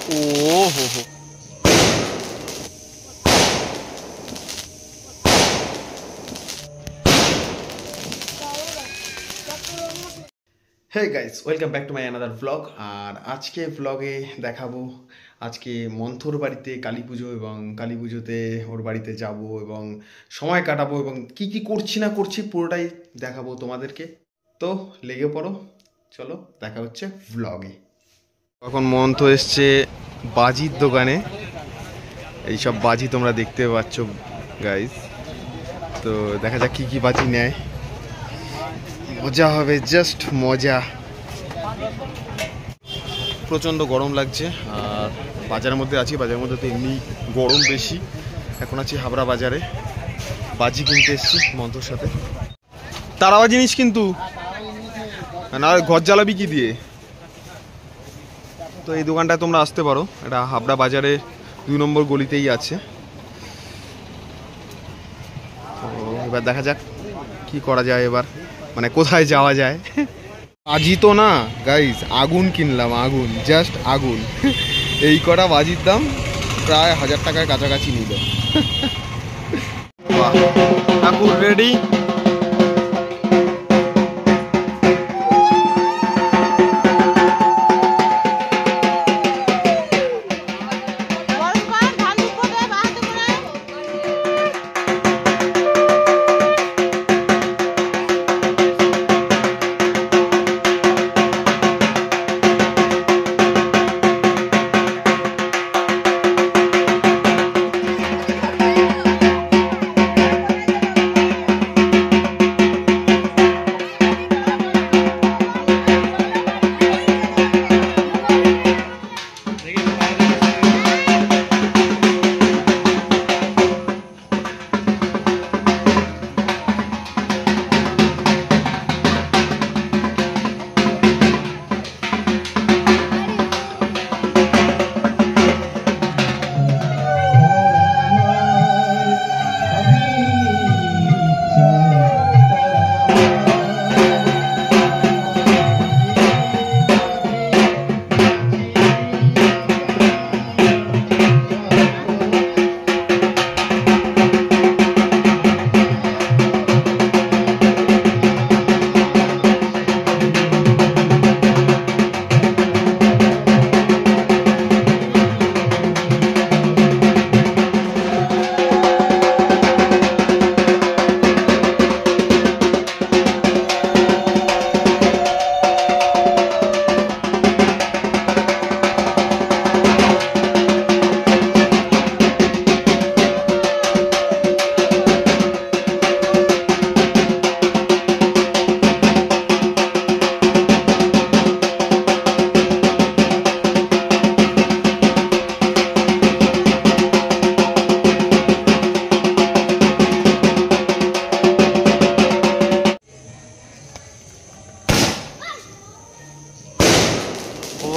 ও হো হো। Hey guys, welcome back to my another blog. আর আজকে ব্লগে দেখাবো আজকে মন্থর বাড়িতে কালী পুজো, এবং কালী পুজোতে ওর বাড়িতে যাব এবং সময় কাটাবো এবং কি কি করছি না করছি পুরোটাই দেখাবো তোমাদেরকে। তো লেগে পড়ো, চলো দেখা হচ্ছে ব্লগে। এখন মন্থ এসছে বাজির দোকানে, এইসব বাজি তোমরা দেখতে পাচ্ছ গাইস। তো দেখা যাক কি কি বাজি নেয়, মজা হবে, জাস্ট মজা। প্রচণ্ড গরম লাগছে আর বাজারের মধ্যে আছি, বাজারের মধ্যে তো এমনি গরম বেশি। এখন আছি হাবড়া বাজারে, বাজি কিনতে এসছি মন্থর সাথে। তারাবা জিনিস কিন্তু না, ঘর জ্বালাবি কি দিয়ে। তো এই দোকানটায় তোমরা আসতে পারো, এটা হাবড়া বাজারে 2 নম্বর গলিতেই আছে। তো এবার দেখা যাক কি করা যায়, এবার মানে কোথায় যাওয়া যায়। বাজি তো না গাইস, আগুন কিনলাম, আগুন, জাস্ট আগুন। এই কটা বাজির দাম প্রায় 1000 টাকার কাছাকাছি নিল। ঠাকুর রেডি।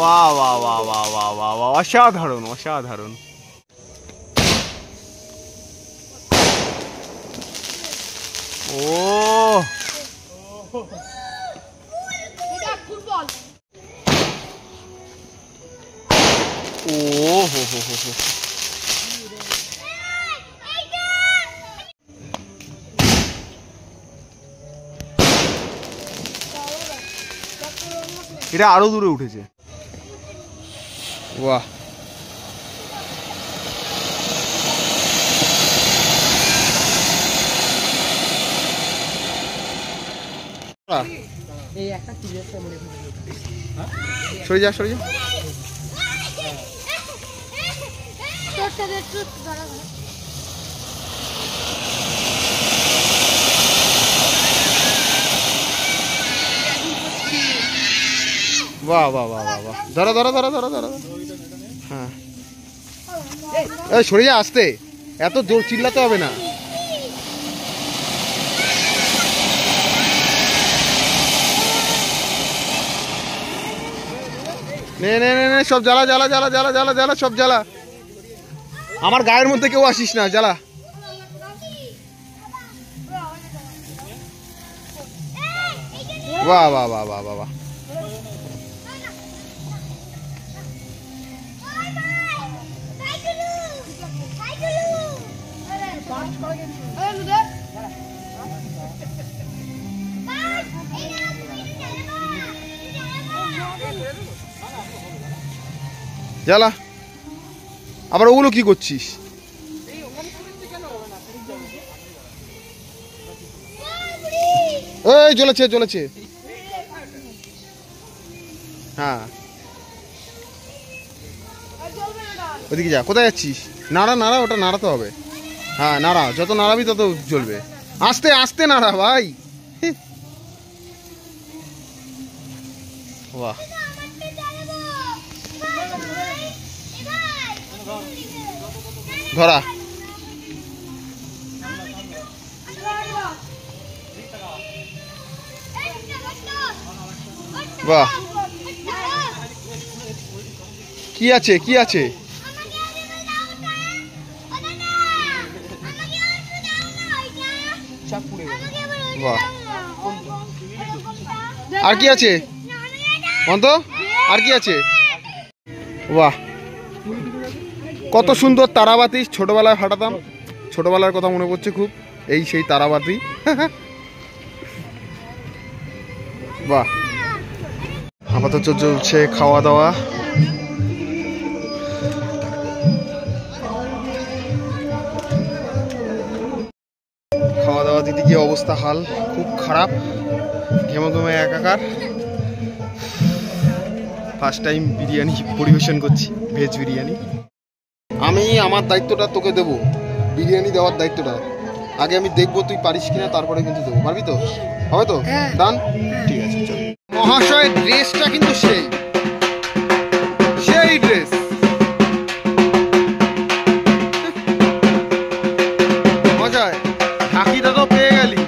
वाह वाह वाह वाह वाह वाह वाह, असाधारण असाधारण। ओ ओ हो। এটা আরো দূরে উঠেছে। वाह, সরে যা সরে যা। वाह वाह वाह वाह वाह, ধরো ধরো ধরো ধরো ধরো। হ্যাঁ, এই সরে যা, আসতে, এত জোর চিল্লাতে হবে না। নে নে নে নে, সব জ্বালা জ্বালা জ্বালা জ্বালা জ্বালা জ্বালা, সব জ্বালা। আমার গায়ের মধ্যে কেউ আসিস না, জ্বালা। वाह वाह वाह वाह वाह वाह। জ্বালা। আবার ওগুলো কি করছিস? এই জ্বলেছে জ্বলেছে। হ্যাঁ ওদিকে যা। কোথায় যাচ্ছিস? নাড়া নাড়া, ওটা নাড়াতে হবে। হ্যাঁ নাড়া, যত নাড়াবি তত জ্বলবে। আস্তে আস্তে নাড়া ভাই। বাহ, ধরা। বাহ, কি আছে কি আছে? বাহ, আর কি আছে অন্ত? আর কি আছে? বাহ, কত সুন্দর তারাবাতি। ছোটবেলায় ফাটাতাম, ছোটবেলার কথা মনে পড়ছে খুব। এই সেই তারাবাতি। বাহ, আপাতত চলছে খাওয়া দাওয়া। খাওয়া দাওয়া দিতে গিয়ে অবস্থা হাল খুব খারাপ, ঘেমে ঘেমে একাকার। ফার্স্ট টাইম বিরিয়ানি পরিবেশন করছি, ভেজ বিরিয়ানি। আমি আমার দায়িত্বটা তোকে দেবো, বিরিয়ানি দেওয়ার দায়িত্বটা। আগে আমি দেখবো তুই পারিস কিনা, তারপরে কিন্তু দেবো। পারবি তো? হবে তো? ডান, ঠিক আছে চল। মহাশয়ের ড্রেসটা কিন্তু সেই সেই ড্রেস। মজায় ঢাকিটা তো পেয়ে গেলি,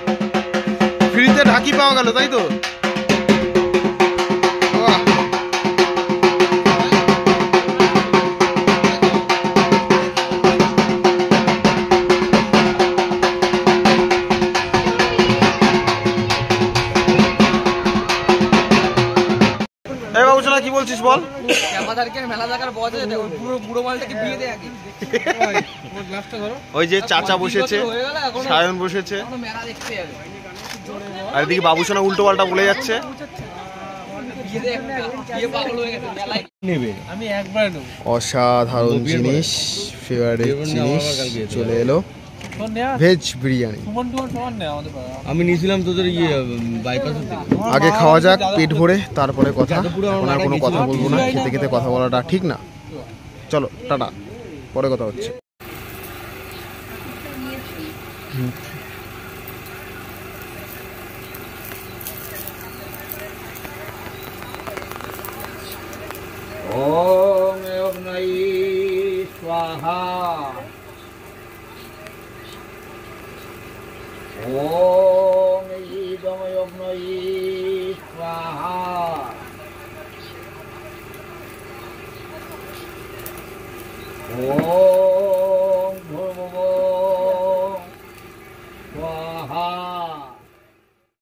ফ্রিতে ঢাকি পাওয়া গেল, তাই তো? কি বলছিস বল? ওই যে চাচা বসেছে, সায়ন বসেছে, আর এদিকে বাবুসোনা উল্টো পাল্টা বলে যাচ্ছে। অসাধারণ জিনিস, ফেভারিট জিনিস চলে এলো, ভেজ বিরিয়ানি। আমি নিয়েছিলাম তোদের বাইপাসের থেকে। আগে খাওয়া যাক পেট ভরে, তারপরে কথা। এখন আর কোনো কথা বলবো না, খেতে খেতে কথা বলাটা ঠিক না। চলো টাটা, পরে কথা হচ্ছে। ওম অগ্নৈ স্বাহা। ওম ঈদময় অগ্নৈ স্বাহা। ওম